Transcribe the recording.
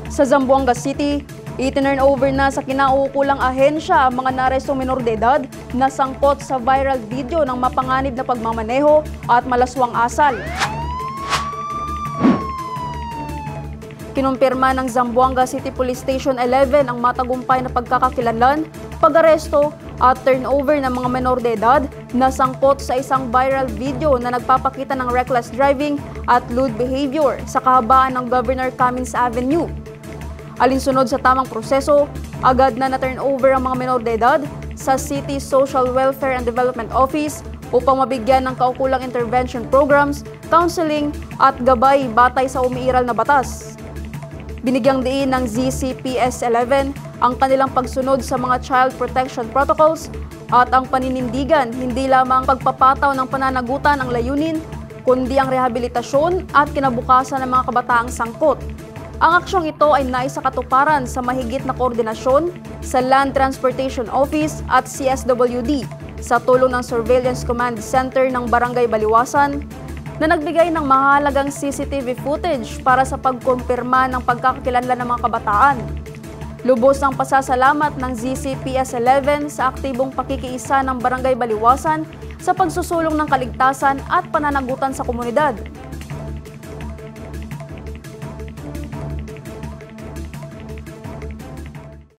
Sa Zamboanga City, itinurn over na sa kinauukulang ahensya ang mga narestong menor de edad na sangkot sa viral video ng mapanganib na pagmamaneho at malaswang asal. Kinumpirma ng Zamboanga City Police Station 11 ang matagumpay na pagkakakilanlan, pag-aresto at turnover ng mga menor de edad na sangkot sa isang viral video na nagpapakita ng reckless driving at lewd behavior sa kahabaan ng Governor Cummins Avenue. Alinsunod sa tamang proseso, agad na na-turnover ang mga menor de edad sa City Social Welfare and Development Office upang mabigyan ng kaukulang intervention programs, counseling at gabay batay sa umiiral na batas. Binigyang diin ng ZCPS-11 ang kanilang pagsunod sa mga child protection protocols at ang paninindigan hindi lamang pagpapataw ng pananagutan ang layunin, kundi ang rehabilitasyon at kinabukasan ng mga kabataang sangkot. Ang aksyong ito ay naisakatuparan sa mahigit na koordinasyon sa Land Transportation Office at CSWD sa tulong ng Surveillance Command Center ng Barangay Baliwasan na nagbigay ng mahalagang CCTV footage para sa pagkumpirma ng pagkakakilanlan ng mga kabataan. Lubos ang pasasalamat ng ZCPS-11 sa aktibong pakikiisa ng Barangay Baliwasan sa pagsusulong ng kaligtasan at pananagutan sa komunidad.